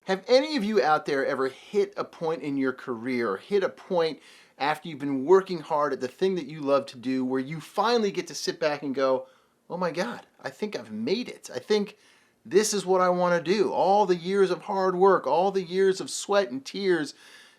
Have any of you out there ever hit a point in your career, or hit a point after you've been working hard at the thing that you love to do, where you finally get to sit back and go, oh my God, I think I've made it. I think this is what I want to do. All the years of hard work, all the years of sweat and tears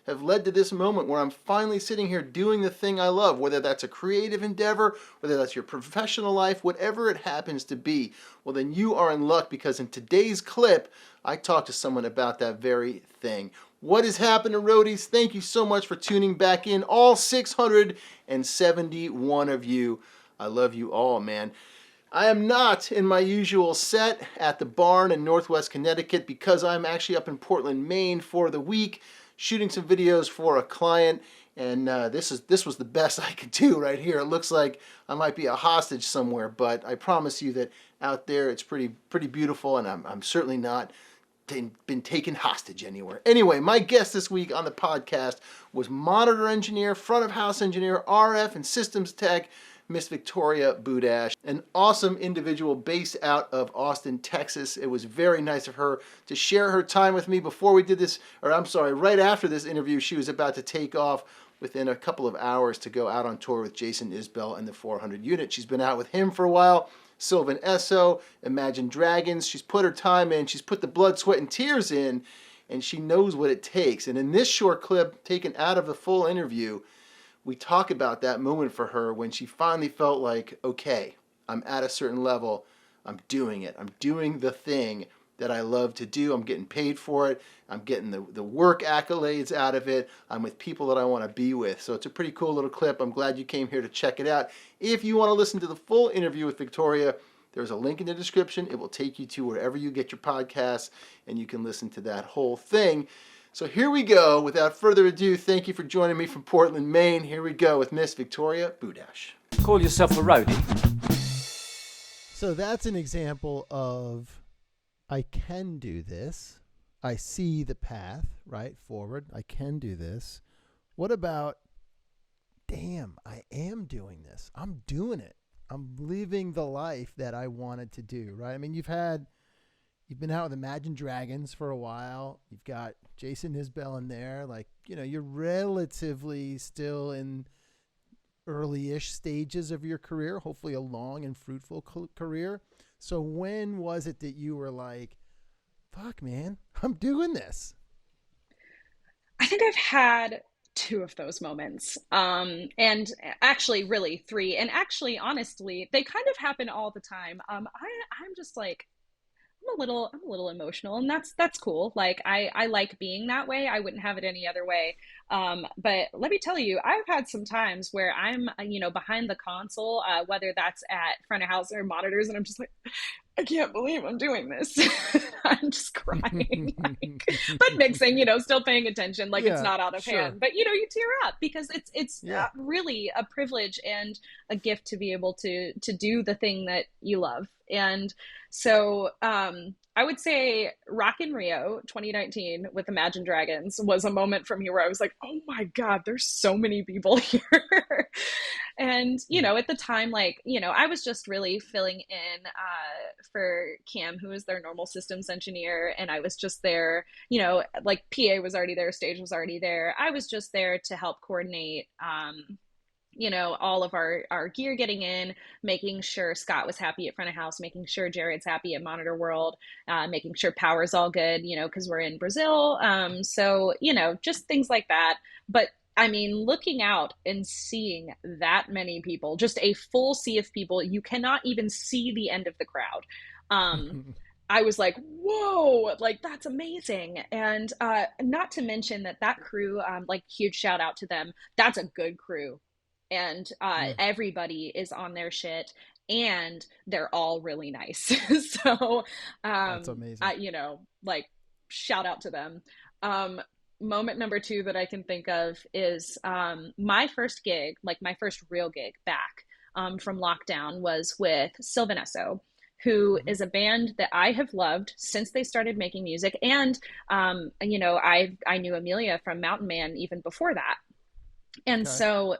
have led to this moment where I'm finally sitting here doing the thing I love, whether that's a creative endeavor, whether that's your professional life, whatever it happens to be. Well, then you are in luck, because in today's clip, I talked to someone about that very thing. What has happened to Roadies? Thank you so much for tuning back in, all 671 of you. I love you all, man. I am not in my usual set at the barn in Northwest Connecticut, because I'm actually up in Portland, Maine for the week, shooting some videos for a client, and this was the best I could do right here. It looks like I might be a hostage somewhere, but I promise you that out there it's pretty beautiful, and I'm certainly not been taken hostage anywhere. Anyway, my guest this week on the podcast was monitor engineer, front of house engineer, RF and systems tech, Miss Victoria Butash, an awesome individual based out of Austin, Texas. It was very nice of her to share her time with me before we did this, or I'm sorry, right after this interview. She was about to take off within a couple of hours to go out on tour with Jason Isbell and the 400 unit. She's been out with him for a while. Sylvan Esso, Imagine Dragons. She's put her time in. She's put the blood, sweat, and tears in, and she knows what it takes. And in this short clip, taken out of the full interview, we talk about that moment for her when she finally felt like, okay, I'm at a certain level. I'm doing it. I'm doing the thing that I love to do. I'm getting paid for it. I'm getting the work accolades out of it. I'm with people that I want to be with. So it's a pretty cool little clip. I'm glad you came here to check it out. If you want to listen to the full interview with Victoria, there's a link in the description. It will take you to wherever you get your podcasts, and you can listen to that whole thing. So here we go. Without further ado, thank you for joining me from Portland, Maine. Here we go with Miss Victoria Butash. Call yourself a roadie. So that's an example of, I can do this. I see the path right forward. I can do this. What about, damn, I am doing this. I'm doing it. I'm living the life that I wanted to do, right? I mean, you've been out with Imagine Dragons for a while. You've got Jason Isbell in there. Like, you're relatively still in early-ish stages of your career, hopefully a long and fruitful career. So when was it that you were like, fuck, man, I'm doing this? I think I've had two of those moments. And actually really three. And actually, honestly, they kind of happen all the time. I'm just like, I'm a little emotional, and that's cool. Like I like being that way. I wouldn't have it any other way. But let me tell you, I've had some times where I'm, behind the console, whether that's at front of house or monitors, and I'm just like, I can't believe I'm doing this. I'm just crying, but mixing, still paying attention, like it's not out of hand. But you tear up because it's really a privilege and a gift to be able to do the thing that you love. And so I would say Rock in Rio 2019 with Imagine Dragons was a moment for me where I was like, oh my God, there's so many people here. And, at the time, I was just really filling in for Cam, who is their normal systems engineer. And I was just there, PA was already there, stage was already there. I was just there to help coordinate all of our gear getting in, making sure Scott was happy at front of house, making sure Jared's happy at Monitor World, making sure power's all good, because we're in Brazil. So, just things like that. But I mean, looking out and seeing that many people, just a full sea of people, you cannot even see the end of the crowd. I was like, whoa, like that's amazing. And not to mention that crew, huge shout out to them. That's a good crew. And everybody is on their shit, and they're all really nice. So, that's amazing. Shout out to them. Moment number two that I can think of is my first gig, my first real gig back from lockdown, was with Sylvan Esso, who is a band that I have loved since they started making music. And, I knew Amelia from Mountain Man even before that. And so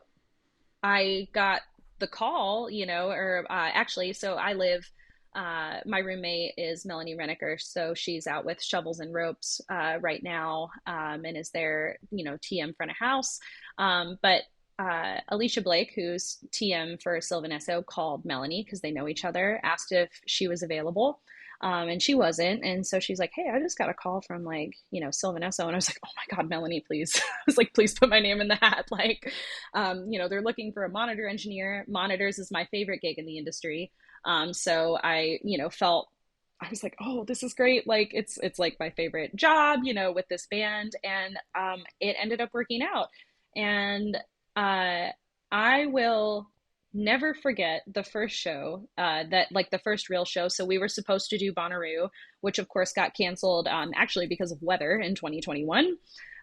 I got the call, so I live My roommate is Melanie Renneker, so she's out with shovels and ropes right now, and is there, TM front of house. But Alicia Blake, who's TM for Sylvan Esso, called Melanie because they know each other, asked if she was available. And she wasn't. And so she's like, hey, I just got a call from Sylvan Esso. And I was like, oh my God, Melanie, please. I was like, please put my name in the hat. They're looking for a monitor engineer. Monitors is my favorite gig in the industry. So I, I was like, oh, this is great. Like it's like my favorite job, with this band. And it ended up working out. And I will never forget the first show, the first real show. So we were supposed to do Bonnaroo, which of course got canceled, actually because of weather in 2021.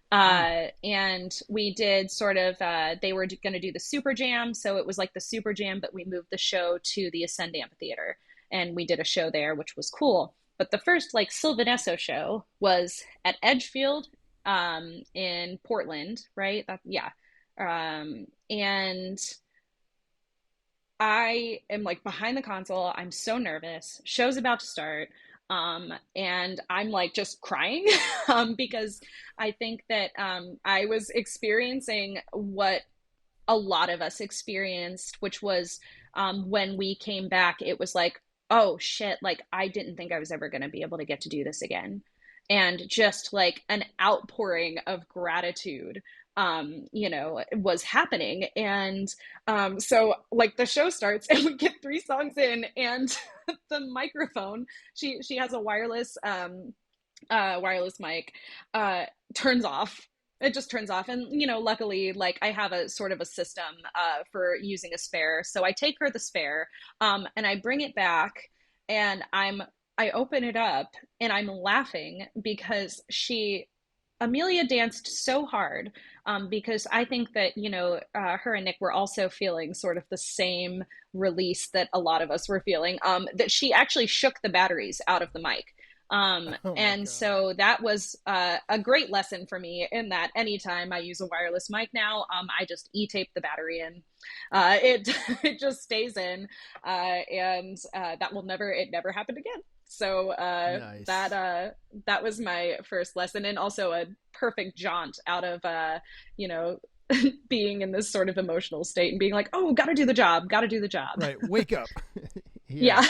And we did sort of, they were going to do the Super Jam. So it was like the Super Jam, but we moved the show to the Ascend Amphitheater and we did a show there, which was cool. But the first Sylvan Esso show was at Edgefield, in Portland, right? Yeah. And I am behind the console. I'm so nervous. Show's about to start. And I'm just crying, because I think that, I was experiencing what a lot of us experienced, which was, when we came back, it was oh shit, I didn't think I was ever going to be able to get to do this again. And just an outpouring of gratitude, was happening. And so the show starts and we get 3 songs in and the microphone, she has a wireless mic, turns off. It just turns off. And, luckily, I have a sort of a system for using a spare. So I take her the spare, and I bring it back and I open it up and I'm laughing because Amelia danced so hard, because I think that, her and Nick were also feeling sort of the same release that a lot of us were feeling, that she actually shook the batteries out of the mic. And so that was a great lesson for me, in that anytime I use a wireless mic now, I just e-tape the battery in. It just stays in, and it never happened again. So Nice. that was my first lesson, and also a perfect jaunt out of being in this sort of emotional state and being like, oh, gotta do the job. Right, wake up. Yeah.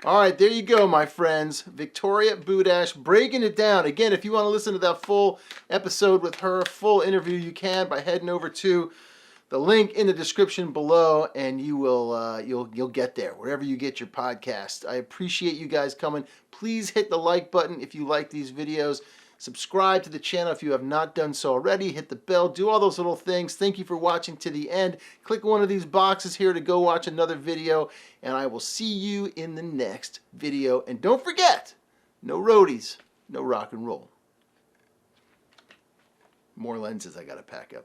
All right, there you go, my friends. Victoria Butash breaking it down. Again, if you want to listen to that full episode with her, full interview, you can by heading over to the link in the description below, and you will you'll get there wherever you get your podcast. I appreciate you guys coming. Please hit the like button if you like these videos. Subscribe to the channel if you have not done so already. Hit the bell. Do all those little things. Thank you for watching to the end. Click one of these boxes here to go watch another video, and I will see you in the next video. And don't forget, no roadies, no rock and roll. More lenses I gotta pack up.